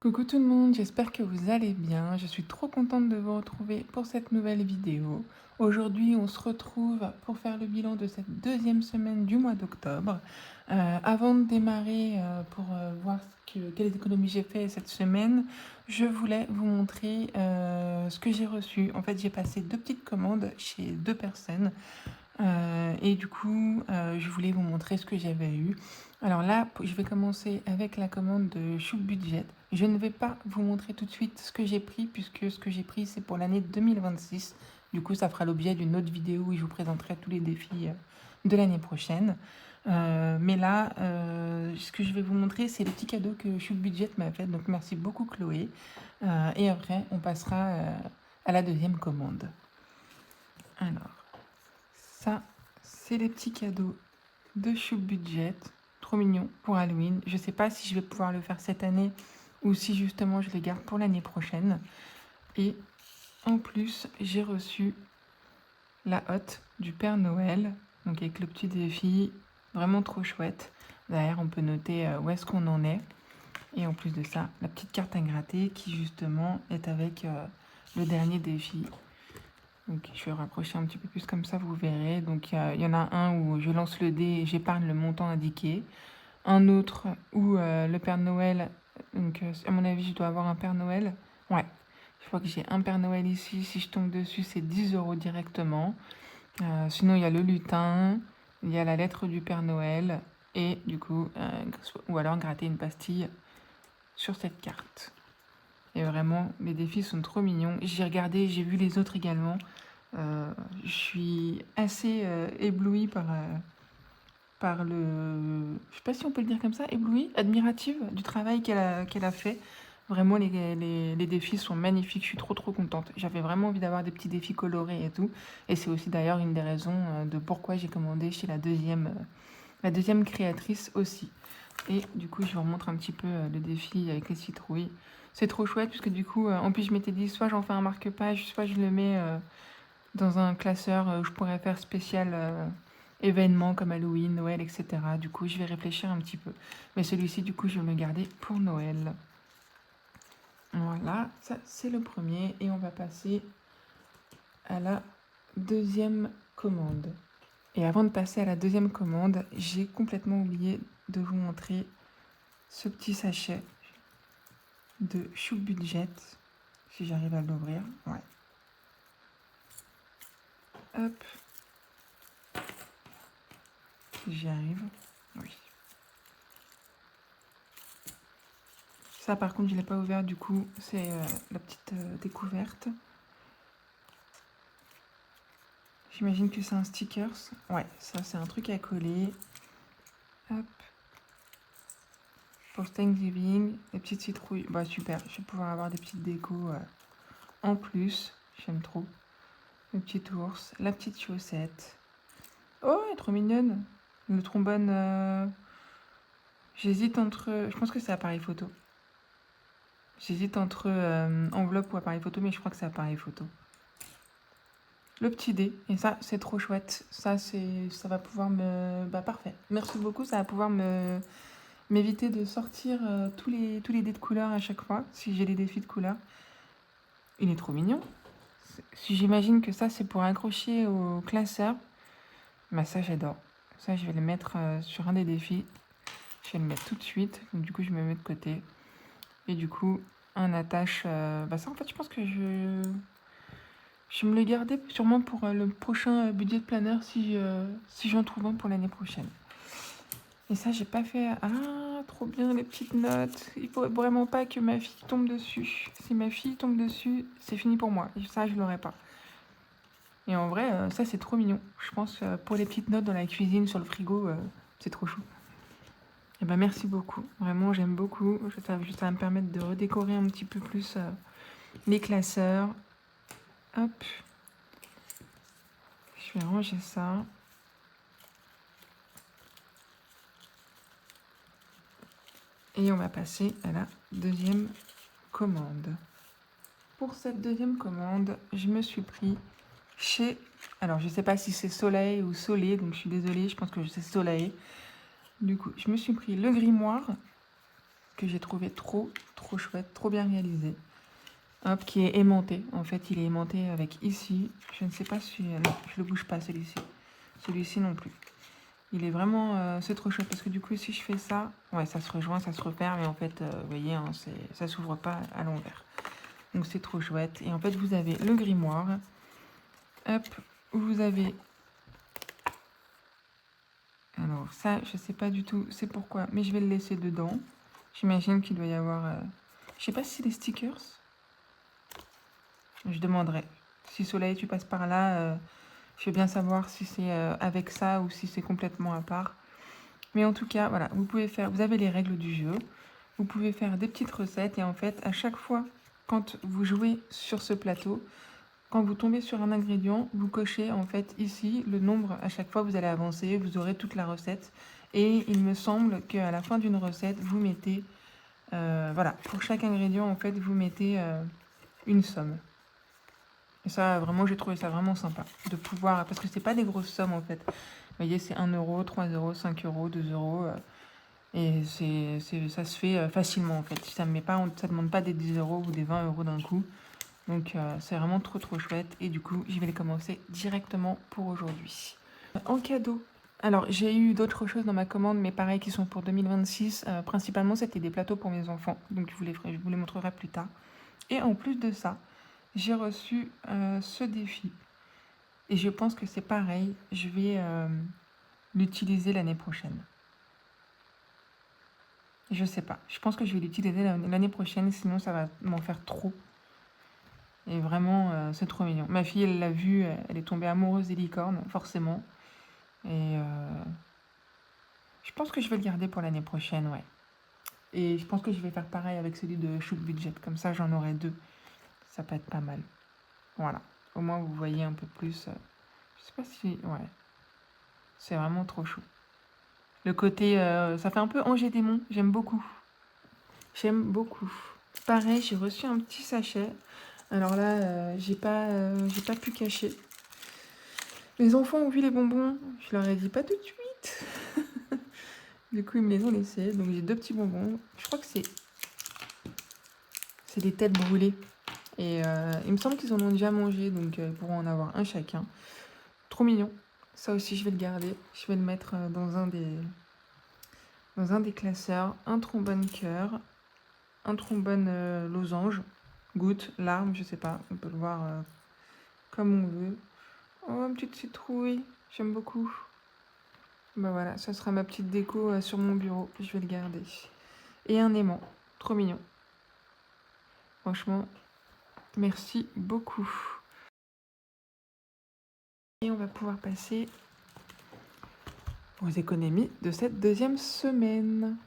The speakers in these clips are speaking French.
Coucou tout le monde, j'espère que vous allez bien. Je suis trop contente de vous retrouver pour cette nouvelle vidéo. Aujourd'hui, on se retrouve pour faire le bilan de cette deuxième semaine du mois d'octobre. Avant de démarrer pour voir quelles économies j'ai fait cette semaine, je voulais vous montrer ce que j'ai reçu. En fait, j'ai passé 2 petites commandes chez 2 personnes. Et du coup, je voulais vous montrer ce que j'avais eu. Alors là, je vais commencer avec la commande de Chou Budget. Je ne vais pas vous montrer tout de suite ce que j'ai pris, puisque ce que j'ai pris, c'est pour l'année 2026. Du coup, ça fera l'objet d'une autre vidéo où je vous présenterai tous les défis de l'année prochaine. Mais là, ce que je vais vous montrer, c'est le petit cadeau que Chou Budget m'a fait. Donc merci beaucoup Chloé. Et après, on passera à la deuxième commande. Alors, ça, c'est les petits cadeaux de Chou Budget. Trop mignon pour Halloween. Je sais pas si je vais pouvoir le faire cette année ou si justement je les garde pour l'année prochaine. Et en plus, j'ai reçu la hotte du Père Noël, donc avec le petit défi, vraiment trop chouette. Derrière, on peut noter où est-ce qu'on en est. Et en plus de ça, la petite carte à gratter qui justement est avec le dernier défi. Donc je vais rapprocher un petit peu plus comme ça, vous verrez. Donc il y en a un où je lance le dé et j'épargne le montant indiqué. Un autre où le Père Noël, donc à mon avis je dois avoir un Père Noël. Ouais, je crois que j'ai un Père Noël ici. Si je tombe dessus, c'est 10 € directement. Sinon il y a le lutin, il y a la lettre du Père Noël et du coup, ou alors gratter une pastille sur cette carte. Et vraiment, les défis sont trop mignons. J'ai regardé, j'ai vu les autres également. Je suis assez éblouie par le... Je sais pas si on peut le dire comme ça, éblouie, admirative du travail qu'elle a fait. Vraiment, les défis sont magnifiques. Je suis trop contente. J'avais vraiment envie d'avoir des petits défis colorés et tout. Et c'est aussi d'ailleurs une des raisons de pourquoi j'ai commandé chez la deuxième créatrice aussi. Et du coup, je vous remontre un petit peu le défi avec les citrouilles. C'est trop chouette puisque du coup, en plus, je m'étais dit soit j'en fais un marque-page, soit je le mets dans un classeur où je pourrais faire spécial événements comme Halloween, Noël, etc. Du coup, je vais réfléchir un petit peu. Mais celui-ci, du coup, je vais me le garder pour Noël. Voilà, ça c'est le premier. Et on va passer à la deuxième commande. Et avant de passer à la deuxième commande, j'ai complètement oublié de vous montrer ce petit sachet de Chou Budget. Si j'arrive à l'ouvrir, ouais. Hop. J'y arrive. Oui. Ça, par contre, je ne l'ai pas ouvert, du coup, c'est la petite découverte. J'imagine que c'est un stickers. Ouais, ça, c'est un truc à coller. Hop. Pour Thanksgiving, les petites citrouilles. Bah, super, je vais pouvoir avoir des petites décos en plus. J'aime trop. Le petit ours, la petite chaussette. Oh, elle est trop mignonne. Le trombone, j'hésite entre... Je pense que c'est appareil photo. J'hésite entre enveloppe ou appareil photo, mais je crois que c'est appareil photo. Le petit dé, et ça, c'est trop chouette. Ça va pouvoir me... Bah, parfait. Merci beaucoup, ça va pouvoir m'éviter de sortir tous les dés de couleur à chaque fois, si j'ai les défis de couleur. Il est trop mignon. Si j'imagine que ça, c'est pour accrocher au classeur, bah ça, j'adore. Ça, je vais le mettre sur un des défis. Je vais le mettre tout de suite. Donc, du coup, je me mets de côté. Et du coup, un attache... bah ça, en fait, je pense que je vais me le garder sûrement pour le prochain budget planner si j'en trouve un pour l'année prochaine. Et ça, j'ai pas fait... Ah, trop bien, les petites notes. Il faut vraiment pas que ma fille tombe dessus. Si ma fille tombe dessus, c'est fini pour moi. Et ça, je l'aurai pas. Et en vrai, ça, c'est trop mignon. Je pense pour les petites notes dans la cuisine, sur le frigo, c'est trop chou. Et ben merci beaucoup. Vraiment, j'aime beaucoup. Ça va me permettre de redécorer un petit peu plus les classeurs. Hop. Je vais ranger ça. Et on va passer à la deuxième commande. Pour cette deuxième commande, je me suis pris chez... Alors, je ne sais pas si c'est Soleil ou Soleil, donc je suis désolée, je pense que c'est Soleil. Du coup, je me suis pris le grimoire que j'ai trouvé trop chouette, trop bien réalisé. Hop, qui est aimanté. En fait, il est aimanté avec ici. Je ne sais pas si... non, je le bouge pas celui-ci. Celui-ci non plus. Il est vraiment... c'est trop chouette parce que du coup, si je fais ça... Ouais, ça se rejoint, ça se referme. Et en fait, vous voyez, hein, ça s'ouvre pas à l'envers. Donc c'est trop chouette. Et en fait, vous avez le grimoire. Hop, vous avez... Alors ça, je sais pas du tout c'est pourquoi, mais je vais le laisser dedans. J'imagine qu'il doit y avoir... Je sais pas si c'est des stickers. Je demanderai. Si Soleil, tu passes par là, je veux bien savoir si c'est avec ça ou si c'est complètement à part. Mais en tout cas, voilà, vous pouvez faire... Vous avez les règles du jeu. Vous pouvez faire des petites recettes et en fait, à chaque fois, quand vous jouez sur ce plateau, quand vous tombez sur un ingrédient, vous cochez en fait ici le nombre. À chaque fois, vous allez avancer, vous aurez toute la recette. Et il me semble qu'à la fin d'une recette, vous mettez... voilà, pour chaque ingrédient, en fait, vous mettez une somme. Et ça, vraiment, j'ai trouvé ça vraiment sympa de pouvoir... Parce que c'est pas des grosses sommes, en fait. Vous voyez, c'est 1 euro, 3 euros, 5 euros, 2 euros. Et ça se fait facilement, en fait. Ça ne demande pas des 10 euros ou des 20 euros d'un coup. Donc, c'est vraiment trop chouette. Et du coup, je vais les commencer directement pour aujourd'hui. En cadeau. Alors, j'ai eu d'autres choses dans ma commande, mais pareil, qui sont pour 2026. Principalement, c'était des plateaux pour mes enfants. Donc, je vous les montrerai plus tard. Et en plus de ça, j'ai reçu ce défi. Et je pense que c'est pareil. Je vais l'utiliser l'année prochaine. Je sais pas. Je pense que je vais l'utiliser l'année prochaine, sinon ça va m'en faire trop. Et vraiment, c'est trop mignon. Ma fille, elle l'a vu, elle est tombée amoureuse des licornes, forcément. Et je pense que je vais le garder pour l'année prochaine, ouais. Et je pense que je vais faire pareil avec celui de Shoot Budget. Comme ça, j'en aurai 2. Ça peut être pas mal. Voilà. Au moins, vous voyez un peu plus. Je sais pas si... Ouais. C'est vraiment trop chou. Le côté... ça fait un peu Angers Démon. J'aime beaucoup. J'aime beaucoup. Pareil, j'ai reçu un petit sachet. Alors là, j'ai pas pu cacher. Les enfants ont vu les bonbons. Je leur ai dit pas tout de suite. Du coup, ils me les ont laissés. Donc j'ai 2 petits bonbons. Je crois que c'est des têtes brûlées. Et il me semble qu'ils en ont déjà mangé. Donc ils pourront en avoir un chacun. Trop mignon. Ça aussi, je vais le garder. Je vais le mettre dans un des classeurs. Un trombone cœur. Un trombone losange. Goutte, larme, je sais pas. On peut le voir comme on veut. Oh, une petite citrouille. J'aime beaucoup. Bah voilà, ça sera ma petite déco sur mon bureau. Je vais le garder. Et un aimant. Trop mignon. Franchement, merci beaucoup. Et on va pouvoir passer aux économies de cette deuxième semaine.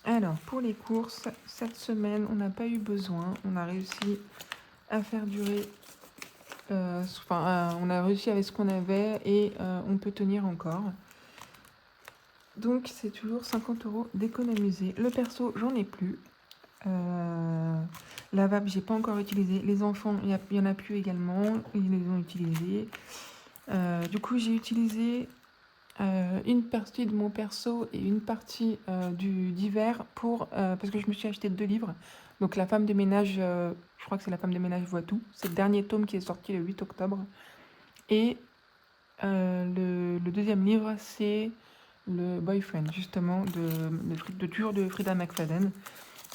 Alors, pour les courses, cette semaine, on n'a pas eu besoin. On a réussi à faire durer... on a réussi avec ce qu'on avait et on peut tenir encore. Donc, c'est toujours 50 € d'économiser. Le perso, j'en ai plus. La vape, j'ai pas encore utilisé. Les enfants, il y en a plus également. Ils les ont utilisés. Du coup, j'ai utilisé une partie de mon perso et une partie d'hiver parce que je me suis acheté 2 livres. Donc, La femme de ménage, je crois que c'est La femme de ménage voit tout. C'est le dernier tome qui est sorti le 8 octobre. Et le deuxième livre, c'est le Boyfriend, justement, de Tour de Frida McFadden.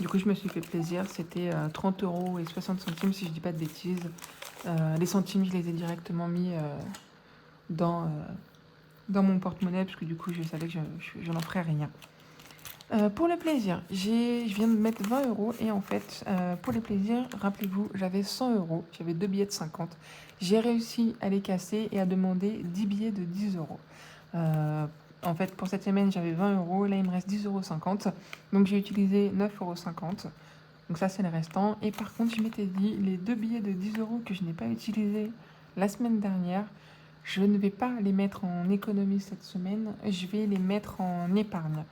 Du coup, je me suis fait plaisir. C'était 30 € et 60 centimes, si je dis pas de bêtises. Les centimes, je les ai directement mis dans mon porte-monnaie, parce que du coup, je savais que je n'en ferais rien. Pour le plaisir, je viens de mettre 20 € et en fait, pour les plaisirs, rappelez-vous, j'avais 100 €, j'avais 2 billets de 50. J'ai réussi à les casser et à demander 10 billets de 10 €. En fait, pour cette semaine, j'avais 20 €, là il me reste 10,50 €, donc j'ai utilisé 9,50 €. Donc ça, c'est le restant. Et par contre, je m'étais dit, les 2 billets de 10 € que je n'ai pas utilisés la semaine dernière, je ne vais pas les mettre en économie cette semaine, je vais les mettre en épargne.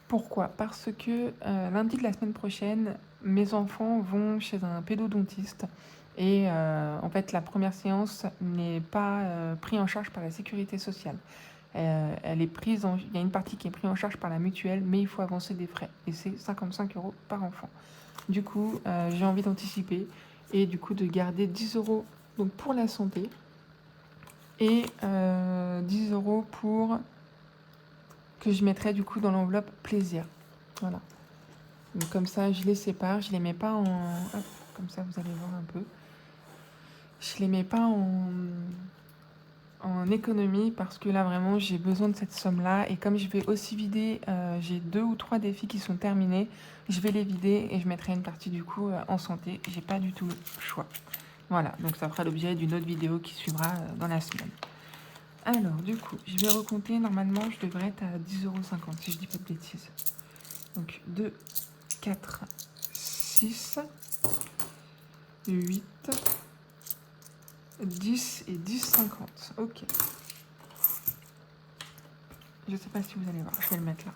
Pourquoi? Parce que lundi de la semaine prochaine, mes enfants vont chez un pédodontiste. Et en fait, la première séance n'est pas prise en charge par la sécurité sociale. elle est prise il y a une partie qui est prise en charge par la mutuelle, mais il faut avancer des frais. Et c'est 55 € par enfant. Du coup, j'ai envie d'anticiper et du coup de garder 10 € donc pour la santé et 10 € pour que je mettrai du coup dans l'enveloppe plaisir. Voilà. Donc comme ça, je les sépare, je les mets pas en... Hop, comme ça, vous allez voir un peu. Je les mets pas en économie parce que là, vraiment, j'ai besoin de cette somme-là. Et comme je vais aussi vider, j'ai 2 ou 3 défis qui sont terminés, je vais les vider et je mettrai une partie du coup en santé. J'ai pas du tout le choix. Voilà, donc ça fera l'objet d'une autre vidéo qui suivra dans la semaine. Alors, du coup, je vais recompter. Normalement, je devrais être à 10,50 € si je dis pas de bêtises. Donc, 2, 4, 6, 8, 10 et 10,50. Ok. Je sais pas si vous allez voir, je vais le mettre là.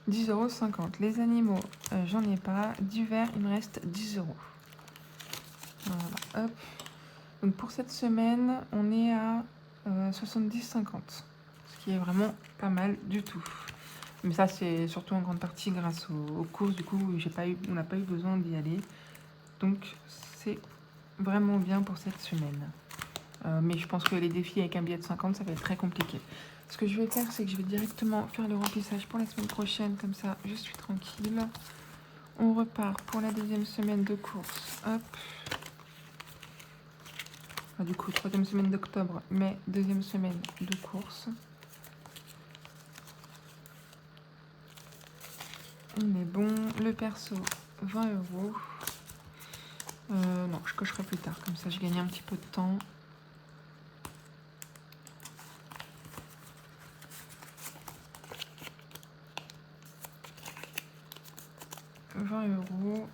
10,50 €. Les animaux, j'en ai pas. Divers, il me reste 10 €. Voilà, hop. Donc pour cette semaine, on est à 70,50 €. Ce qui est vraiment pas mal du tout. Mais ça, c'est surtout en grande partie grâce aux courses. Du coup, on n'a pas eu besoin d'y aller. Donc, c'est vraiment bien pour cette semaine. Mais je pense que les défis avec un billet de 50, ça va être très compliqué. Ce que je vais faire, c'est que je vais directement faire le remplissage pour la semaine prochaine. Comme ça, je suis tranquille. On repart pour la deuxième semaine de course. Hop. Enfin, du coup, troisième semaine d'octobre, mais deuxième semaine de course. On est bon. Le perso, 20 €. Non, je cocherai plus tard. Comme ça, je gagne un petit peu de temps. « 20 €.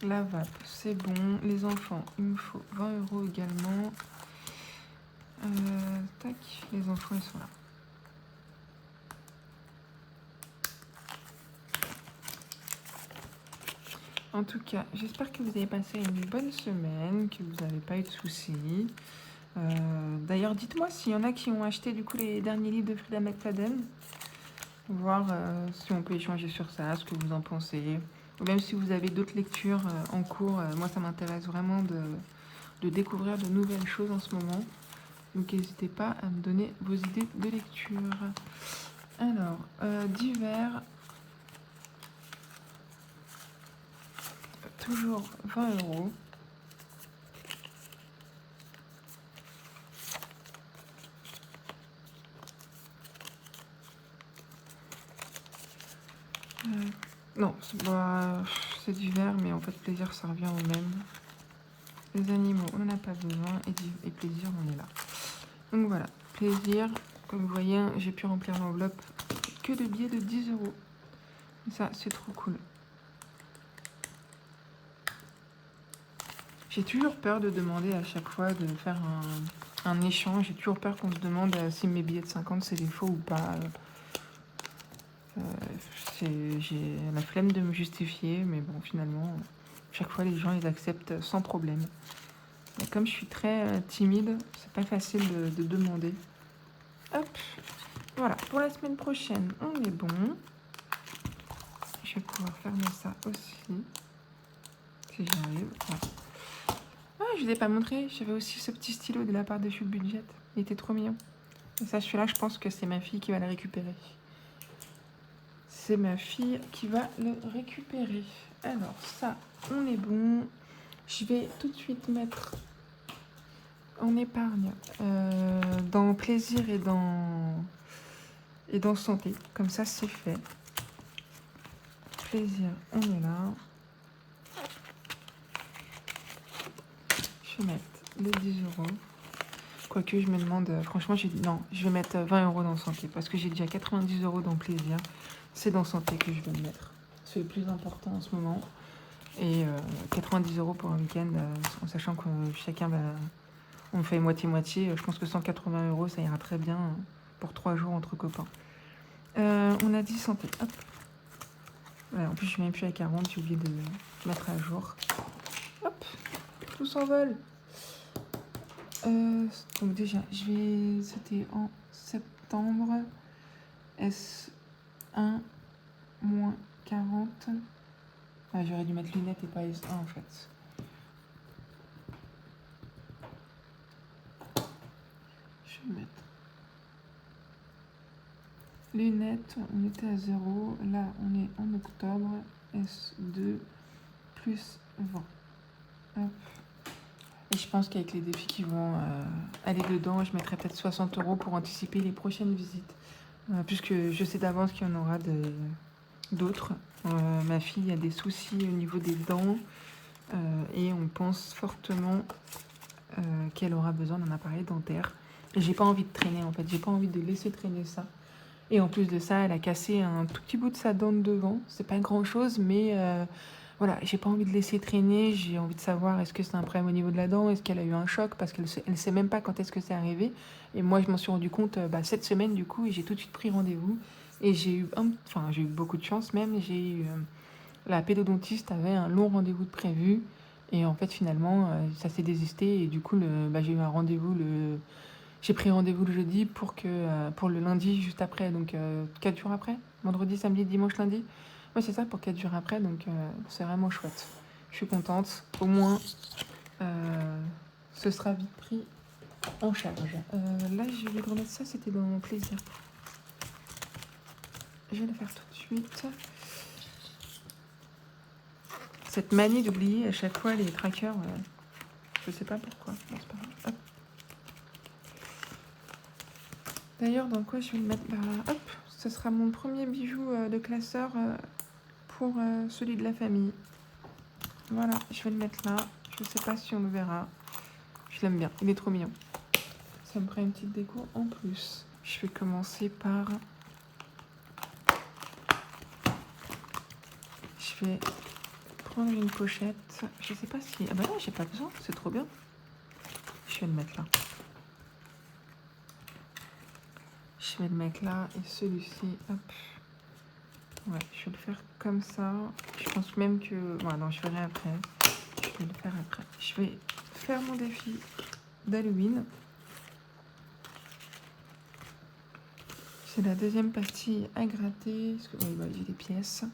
La vape, c'est bon. Les enfants, il me faut 20 € également. Tac, les enfants, ils sont là. En tout cas, j'espère que vous avez passé une bonne semaine, que vous n'avez pas eu de soucis. D'ailleurs, dites-moi s'il y en a qui ont acheté du coup les derniers livres de Frida McFadden. Voir si on peut échanger sur ça, ce que vous en pensez. Ou même si vous avez d'autres lectures en cours. Moi, ça m'intéresse vraiment de découvrir de nouvelles choses en ce moment. Donc, n'hésitez pas à me donner vos idées de lecture. Alors, divers. Toujours 20 €. Non, c'est divers, mais en fait, plaisir, ça revient au même. Les animaux, on n'en a pas besoin, et plaisir, on est là. Donc voilà, plaisir, comme vous voyez, j'ai pu remplir l'enveloppe que de billets de 10 €. Ça, c'est trop cool. J'ai toujours peur de demander à chaque fois de faire un échange. J'ai toujours peur qu'on se demande si mes billets de 50, c'est des faux ou pas. J'ai la flemme de me justifier, mais bon, finalement, chaque fois, les gens, ils acceptent sans problème. Et comme je suis très timide, c'est pas facile de demander. Hop, voilà, pour la semaine prochaine, on est bon. Je vais pouvoir fermer ça aussi, si j'y arrive. Ouais. Ah, je ne vous ai pas montré, j'avais aussi ce petit stylo de la part de Chute Budget. Il était trop mignon. Et ça, celui-là, je pense que c'est ma fille qui va le récupérer. C'est ma fille qui va le récupérer. Alors, ça, on est bon. Je vais tout de suite mettre en épargne dans plaisir et dans santé. Comme ça, c'est fait. Plaisir, on est là. Je vais mettre les 10 €. Quoique, je me demande... franchement, non, je vais mettre 20 € dans santé. Parce que j'ai déjà 90 € dans plaisir. C'est dans santé que je vais le mettre. C'est le plus important en ce moment. Et 90 € pour un week-end, en sachant que chacun va... On fait moitié-moitié. Je pense que 180 €, ça ira très bien pour 3 jours entre copains. On a dit santé. Hop. Ouais, en plus, je ne suis même plus à 40. J'ai oublié de mettre à jour. Hop. Tout s'envole. Donc déjà, c'était en septembre. S1 moins 40. Ah, j'aurais dû mettre lunettes et pas S1 en fait. Je vais mettre lunettes, on était à 0. Là, on est en octobre. S2 plus 20. Hop. Et je pense qu'avec les défis qui vont aller dedans, je mettrai peut-être 60 € pour anticiper les prochaines visites. Puisque je sais d'avance qu'il y en aura d'autres. Ma fille a des soucis au niveau des dents et on pense fortement qu'elle aura besoin d'un appareil dentaire. Et j'ai pas envie de traîner en fait, j'ai pas envie de laisser traîner ça. Et en plus de ça, elle a cassé un tout petit bout de sa dent de devant. C'est pas grand chose, mais voilà, j'ai pas envie de laisser traîner. J'ai envie de savoir est-ce que c'est un problème au niveau de la dent, est-ce qu'elle a eu un choc, parce qu'elle sait même pas quand est-ce que c'est arrivé. Et moi, je m'en suis rendu compte cette semaine du coup, et j'ai tout de suite pris rendez-vous. Et j'ai eu beaucoup de chance même. La pédodontiste avait un long rendez-vous de prévu. Et en fait, finalement, ça s'est désisté. Et du coup, j'ai eu un rendez-vous j'ai pris rendez-vous le jeudi pour le lundi juste après, donc 4 jours après. Vendredi, samedi, dimanche, lundi. Ouais, c'est ça, pour 4 jours après, donc c'est vraiment chouette. Je suis contente. Au moins, ce sera vite pris en charge. Là, je vais remettre ça, c'était dans mon plaisir. Je vais le faire tout de suite. Cette manie d'oublier à chaque fois les trackers, je sais pas pourquoi. Bon, c'est pas grave. Hop. D'ailleurs, dans quoi je vais le mettre? Hop, ce sera mon premier bijou de classeur pour celui de la famille. Voilà, je vais le mettre là. Je sais pas si on le verra. Je l'aime bien, il est trop mignon. Ça me fera une petite déco en plus. Je vais commencer par... Je vais prendre une pochette. Je sais pas si... Ah bah non, j'ai pas besoin, c'est trop bien. Je vais le mettre là. Je vais le mettre là et celui-ci, hop. Ouais, je vais le faire comme ça. Je pense même que... Ouais, non, je verrai après. Je vais le faire après. Je vais faire mon défi d'Halloween. C'est la deuxième pastille à gratter. Parce que, oui, j'ai des pièces.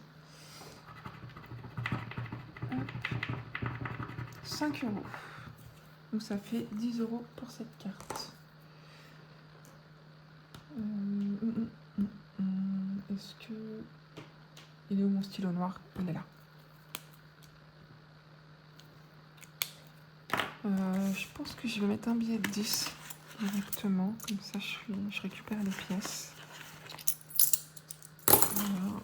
Hop. 5 €. Donc ça fait 10 € pour cette carte. Est-ce que... Il est où mon stylo noir? Il est là. Je pense que je vais mettre un billet de 10 directement. Comme ça, je récupère les pièces. Voilà.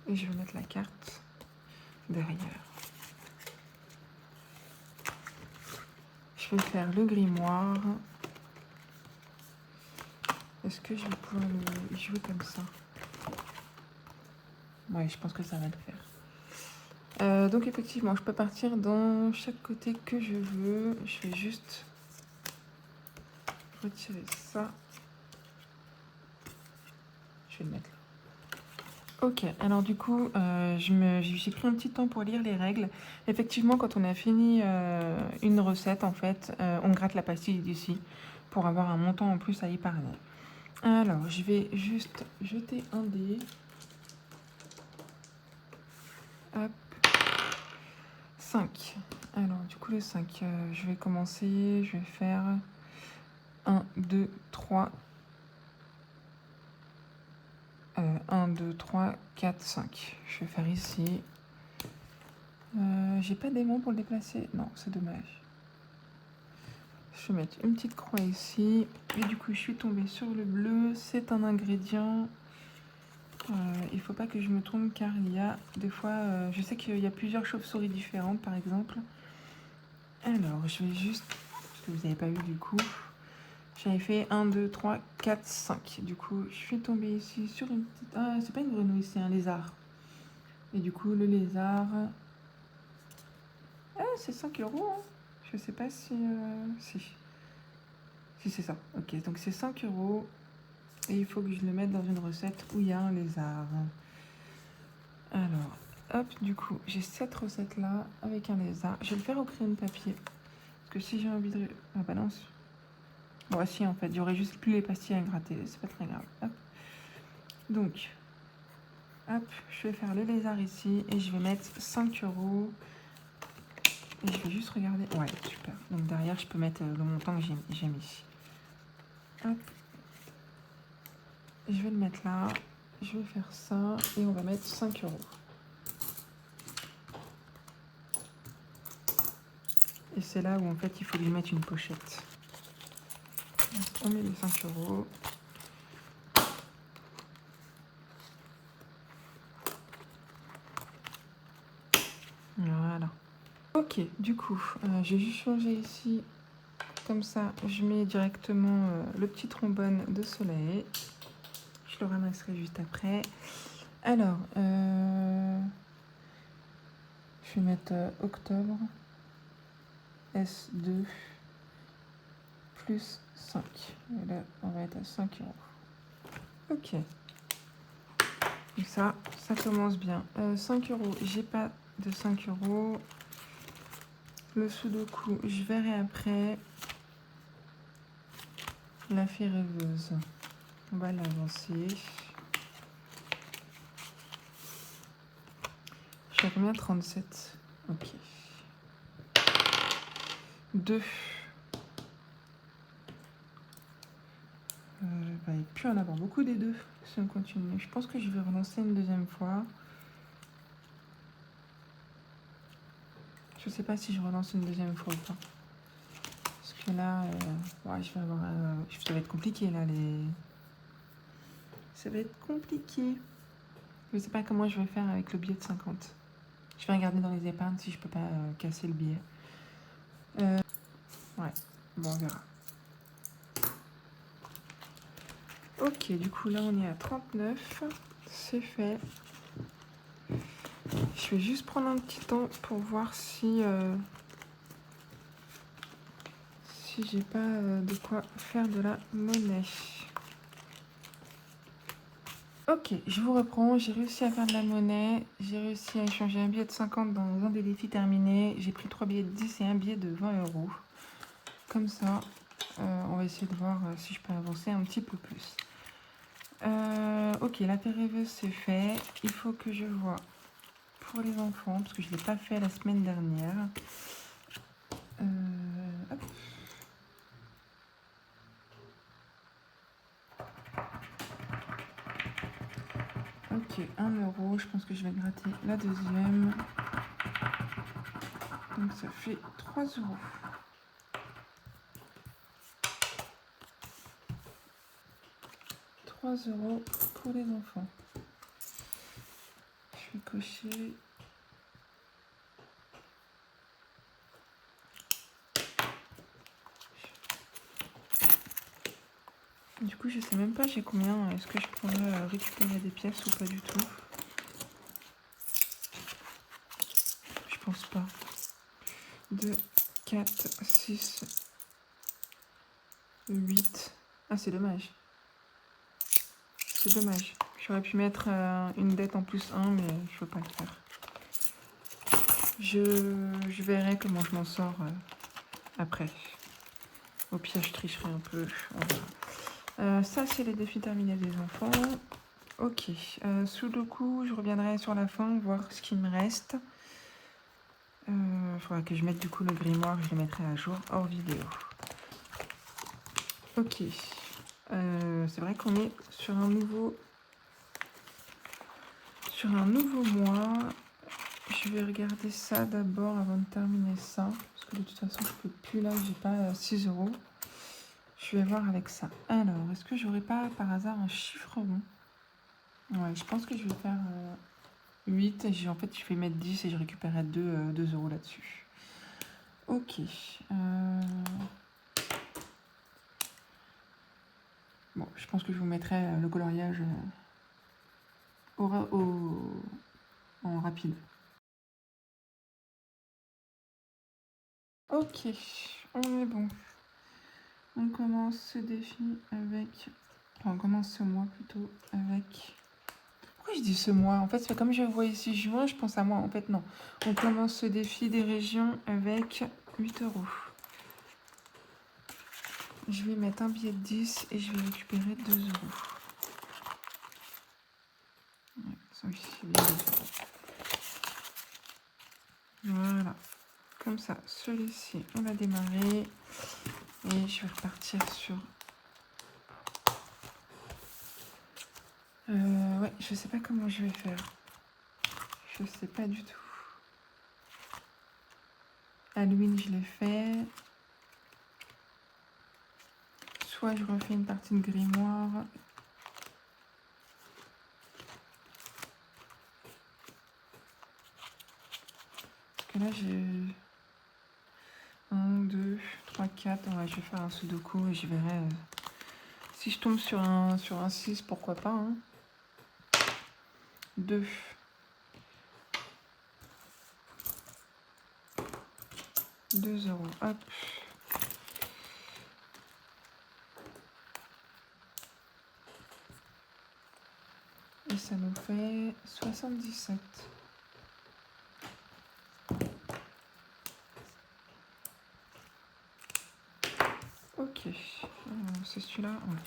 Et je vais mettre la carte derrière. Je vais faire le grimoire. Est-ce que je vais pouvoir le jouer comme ça? Ouais, je pense que ça va le faire. Donc effectivement, je peux partir dans chaque côté que je veux. Je vais juste retirer ça. Je vais le mettre là. Ok, alors du coup, j'ai pris un petit temps pour lire les règles. Effectivement, quand on a fini une recette, en fait, on gratte la pastille d'ici pour avoir un montant en plus à épargner. Alors, je vais juste jeter un dé. Hop. 5. Alors, du coup, le 5, je vais commencer, je vais faire 1, 2, 3. 1, 2, 3, 4, 5. Je vais faire ici. J'ai pas d'aimant pour le déplacer. Non, c'est dommage. Je vais mettre une petite croix ici. Et du coup, je suis tombée sur le bleu. C'est un ingrédient. Il faut pas que je me trompe car il y a des fois... je sais qu'il y a plusieurs chauves-souris différentes, par exemple. Alors, je vais juste... Parce que vous n'avez pas vu du coup. J'avais fait 1, 2, 3, 4, 5. Du coup, je suis tombée ici sur une petite... Ah, c'est pas une grenouille, c'est un lézard. Et du coup, le lézard... Ah, c'est 5 €. Hein. Je sais pas si... Si c'est ça. Ok, donc c'est 5 €. Et il faut que je le mette dans une recette où il y a un lézard. Alors, hop, du coup, j'ai cette recette-là avec un lézard. Je vais le faire au crayon de papier. Parce que si j'ai envie de... Ah bah non. Bon, si, en fait, j'aurais juste plus les pastilles à gratter. C'est pas très grave. Hop. Donc, hop, je vais faire le lézard ici. Et je vais mettre 5 €. Et je vais juste regarder. Ouais, super. Donc derrière, je peux mettre le montant que j'ai mis. Hop. Je vais le mettre là. Je vais faire ça. Et on va mettre 5 €. Et c'est là où en fait il faut lui mettre une pochette. Donc, on met les 5 €. Voilà. Ok, du coup, j'ai juste changé ici. Comme ça, je mets directement le petit trombone de Soleil. Je le ramasserai juste après. Alors, je vais mettre octobre. S2 plus 5. Et là, on va être à 5 €. Ok. Donc ça commence bien. 5 €, j'ai pas de 5 €. Le sudoku, je verrai après. La fée rêveuse, on va l'avancer. Je suis à combien? 37. Ok. 2. Il va plus en avoir beaucoup des deux si on continue. Je pense que je vais relancer une deuxième fois. Je sais pas si je relance une deuxième fois ou pas. Parce que là, ouais, je vais avoir. Ça va être compliqué là. Ça va être compliqué. Je sais pas comment je vais faire avec le billet de 50. Je vais regarder dans les épargnes si je peux pas casser le billet. Ouais, bon, on verra. Ok, du coup là on est à 39. C'est fait. Je vais juste prendre un petit temps pour voir si j'ai pas de quoi faire de la monnaie. Ok, je vous reprends. J'ai réussi à faire de la monnaie. J'ai réussi à échanger un billet de 50 dans un des défis terminés. J'ai pris 3 billets de 10 et un billet de 20 €. Comme ça, on va essayer de voir si je peux avancer un petit peu plus. Ok, la paix rêveuse c'est fait. Il faut que je vois pour les enfants, parce que je ne l'ai pas fait la semaine dernière. Hop. Ok, 1 €. Je pense que je vais gratter la deuxième. Donc ça fait 3 €. 3 € pour les enfants. Je vais cocher. Du coup, je sais même pas j'ai combien. Est-ce que je pourrais récupérer des pièces ou pas du tout? Je pense pas. 2, 4, 6, 8. Ah, c'est dommage. C'est dommage. J'aurais pu mettre une dette en plus 1, mais je veux pas le faire. Je verrai comment je m'en sors après. Au pire, je tricherai un peu. Ça, c'est les défis terminés des enfants. Ok. Sudoku, je reviendrai sur la fin, voir ce qu'il me reste. Il faudra que je mette du coup le grimoire, je le mettrai à jour hors vidéo. Ok. C'est vrai qu'on est sur un nouveau mois. Je vais regarder ça d'abord avant de terminer ça. Parce que de toute façon, je peux plus là, j'ai pas 6 €. Je vais voir avec ça. Alors, est-ce que j'aurais pas par hasard un chiffre rond? Ouais, je pense que je vais faire 8. Et en fait, je vais mettre 10 et je récupérerai 2 € là-dessus. Ok. Bon, je pense que je vous mettrai le coloriage en rapide. Ok, on est bon. On commence ce défi avec... Enfin, on commence ce mois plutôt avec Pourquoi je dis ce mois? En fait, c'est comme je vois ici juin, je pense à moi. En fait, non. On commence ce défi des régions avec 8 €. Je vais mettre un billet de 10 et je vais récupérer 2 €. Ouais, ça aussi, c'est bien 2 €. Voilà. Comme ça, celui-ci, on va démarrer. Et je vais repartir sur... ouais, je sais pas comment je vais faire. Je sais pas du tout. Halloween, je l'ai fait. Soit je refais une partie de grimoire. Parce que là, j'ai 1, 2, 3, 4. Ouais, je vais faire un sudoku et je verrai. Si je tombe sur un 6, pourquoi pas. Hein. 2. 2 €. Hop. Et ça nous fait 77. Ok. C'est celui-là. Ouais.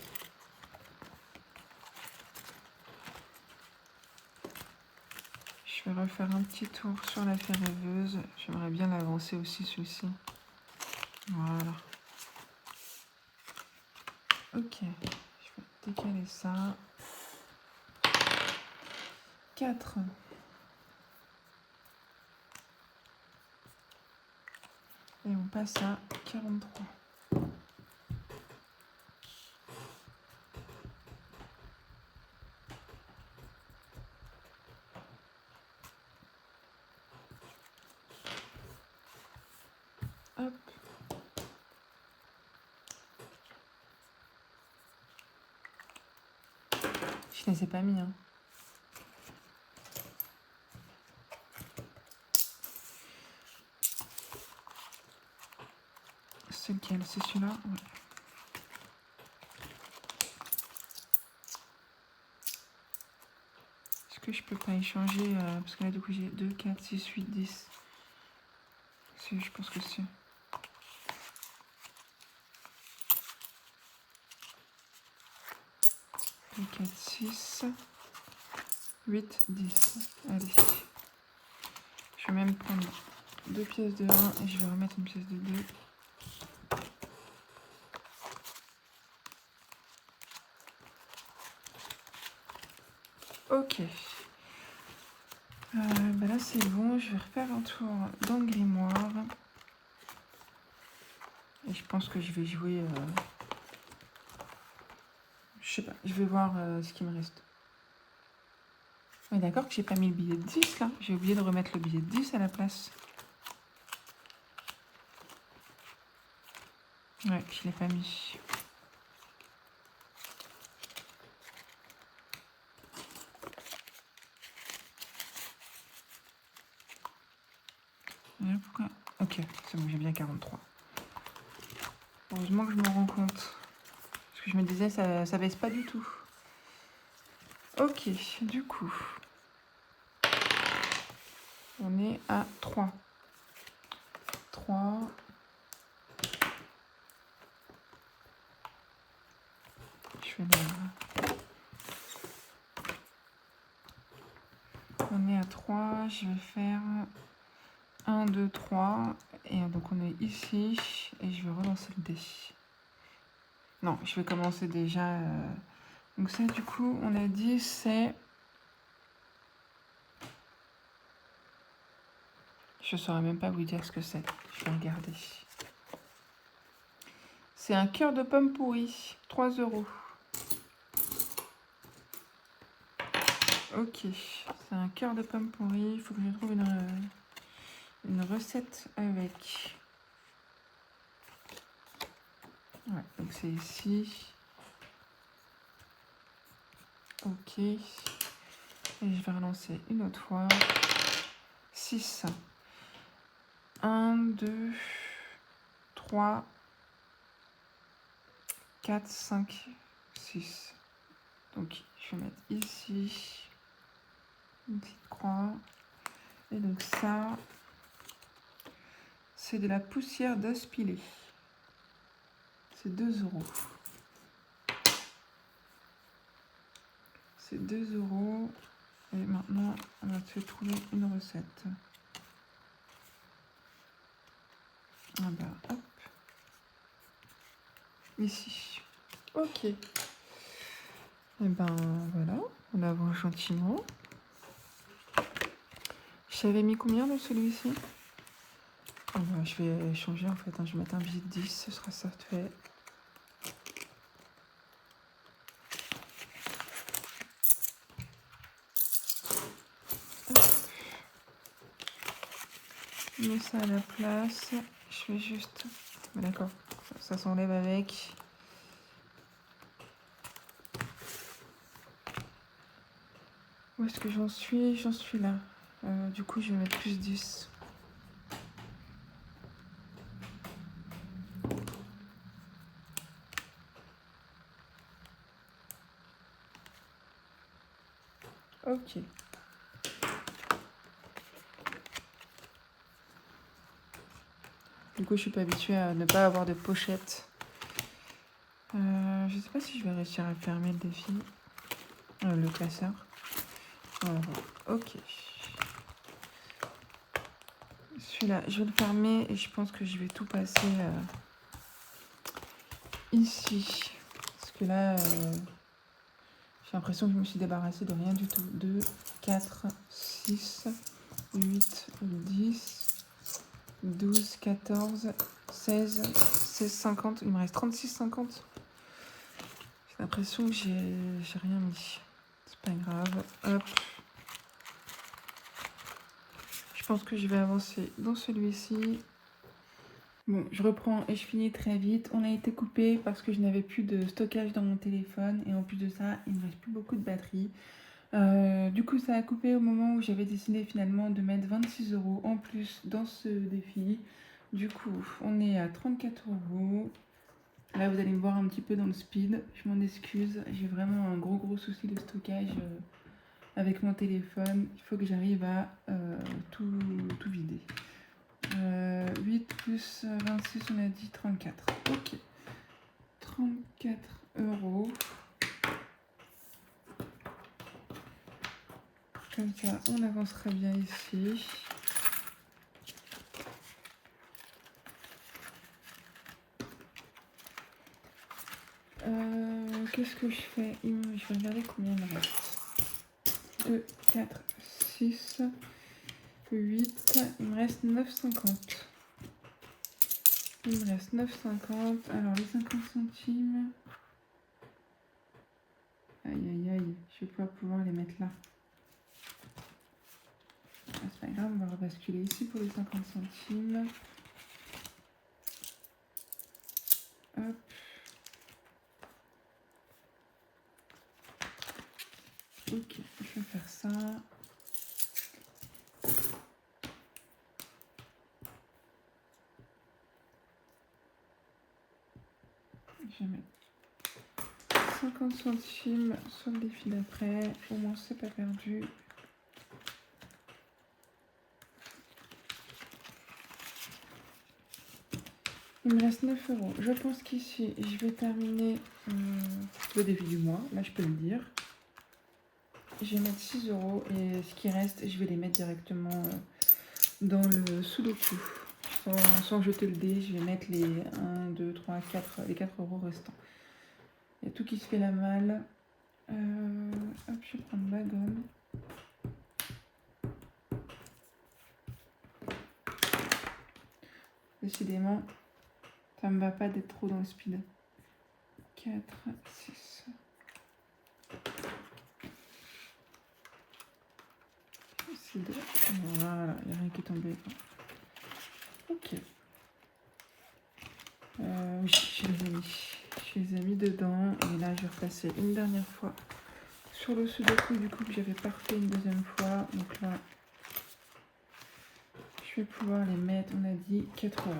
Je vais refaire un petit tour sur la fée rêveuse. J'aimerais bien l'avancer aussi, celui-ci. Voilà. Ok. Je vais décaler ça. 4. Et on passe à 43. Hop. Je les ai pas mis. Hein. C'est lequel? C'est celui-là? Ouais. Est-ce que je peux pas échanger parce que là, du coup, j'ai 2, 4, 6, 8, 10. Si, je pense que c'est. 2, 4, 6, 8, 10. Allez. Je vais même prendre 2 pièces de 1 et je vais remettre une pièce de 2. Ok. Bah là c'est bon, je vais refaire un tour dans le grimoire. Et je pense que je vais jouer... je sais pas, je vais voir ce qui me reste. On est d'accord que j'ai pas mis le billet de 10 là. J'ai oublié de remettre le billet de 10 à la place. Ouais, je l'ai pas mis. Pourquoi? Ok, c'est bon, j'ai bien 43. Heureusement que je me rends compte. Parce que je me disais, ça baisse pas du tout. Ok, du coup, on est à 3. 3. Je vais là. On est à 3. Je vais faire 1, 2, 3. Et donc on est ici. Et je vais relancer le dé. Non, je vais commencer déjà. Donc ça, du coup, on a dit c'est... Je saurais même pas vous dire ce que c'est. Je vais regarder. C'est un cœur de pomme pourrie. 3 €. Ok. C'est un cœur de pomme pourrie. Il faut que je trouve une recette avec. Ouais, donc c'est ici. Ok. Et je vais relancer une autre fois. 6. 1, 2, 3, 4, 5, 6. Donc je vais mettre ici. une petite croix. Et donc ça, c'est de la poussière d'os pilé. C'est 2 €. C'est 2 €. Et maintenant, on va te trouver une recette. Ah bah, hop. Ici. Ok. Et ben voilà, on avance gentiment. J'avais mis combien de celui-ci? Ah bah, je vais changer en fait, hein. Je vais mettre un billet de 10, ce sera ça de fait. Je mets ça à la place. Je vais juste... D'accord, ça s'enlève avec. Où est-ce que j'en suis? J'en suis là. Du coup, je vais mettre plus 10. Ok. Du coup, je suis pas habituée à ne pas avoir de pochette. Je sais pas si je vais réussir à fermer le défi. Le classeur. Voilà. Ok. Celui-là, je vais le fermer et je pense que je vais tout passer ici. Parce que là, j'ai l'impression que je me suis débarrassée de rien du tout. 2, 4, 6, 8, 10, 12, 14, 16, 16, 50. Il me reste 36, 50. J'ai l'impression que j'ai rien mis. C'est pas grave. Hop. Je pense que je vais avancer dans celui-ci. Bon, je reprends et je finis très vite. On a été coupé parce que je n'avais plus de stockage dans mon téléphone. Et en plus de ça, il ne me reste plus beaucoup de batterie. Du coup, ça a coupé au moment où j'avais décidé finalement de mettre 26 € en plus dans ce défi. Du coup, on est à 34 €. Là, vous allez me voir un petit peu dans le speed. Je m'en excuse. J'ai vraiment un gros souci de stockage avec mon téléphone. Il faut que j'arrive à tout vider. 8 plus 26, on a dit 34. Ok. 34 €. Comme ça, on avancera bien ici. Qu'est-ce que je fais? Je vais regarder combien il me reste. 2, 4, 6, 8. Il me reste 9,50. Il me reste 9,50. Alors, les 50 centimes. Aïe. Je vais pas pouvoir les mettre là. Ah, c'est pas grave, on va rebasculer ici pour les 50 centimes. Hop. Ok, je vais faire ça. Je vais mettre 50 centimes sur le défi d'après. Au moins, c'est pas perdu. Il me reste 9 €. Je pense qu'ici, je vais terminer le défi du mois. Là, je peux le dire. Je vais mettre 6 € et ce qui reste, je vais les mettre directement dans le Sudoku. Sans jeter le dé, je vais mettre les 1, 2, 3, 4, les 4 € restants. Il y a tout qui se fait la malle. Hop, je vais prendre ma gomme. Décidément, ça me va pas d'être trop dans le speed. 4, 6. Voilà, il n'y a rien qui est tombé. Ok. Oui, je les ai mis dedans. Et là, je vais repasser une dernière fois sur le Sudoku du coup que j'avais pas refait une deuxième fois. Donc là, je vais pouvoir les mettre, on a dit 4 €.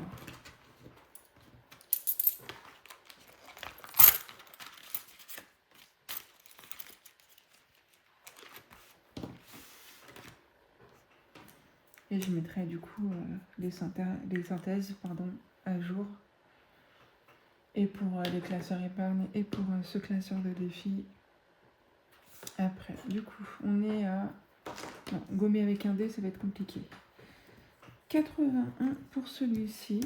Et je mettrai du coup les synthèses à jour. Et pour les classeurs épargne et pour ce classeur de défi. Après, du coup, on est à... Non, gommer avec un dé, ça va être compliqué. 81 pour celui-ci.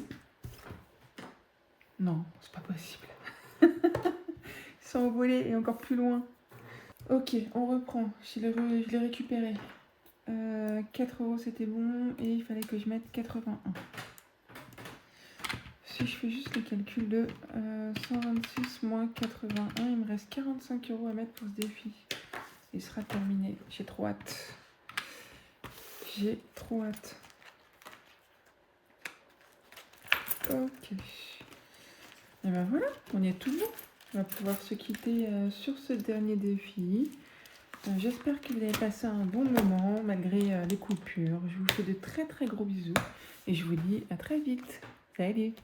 Non, c'est pas possible. Ils sont envolés et encore plus loin. Ok, on reprend. Je l'ai récupéré. 4 € c'était bon et il fallait que je mette 81. Si je fais juste le calcul de 126 moins 81, il me reste 45 € à mettre pour ce défi. Il sera terminé. J'ai trop hâte. J'ai trop hâte. Ok. Et ben voilà, on y est tout bon. On va pouvoir se quitter sur ce dernier défi. J'espère que vous avez passé un bon moment malgré les coupures. Je vous fais de très très gros bisous et je vous dis à très vite. Salut!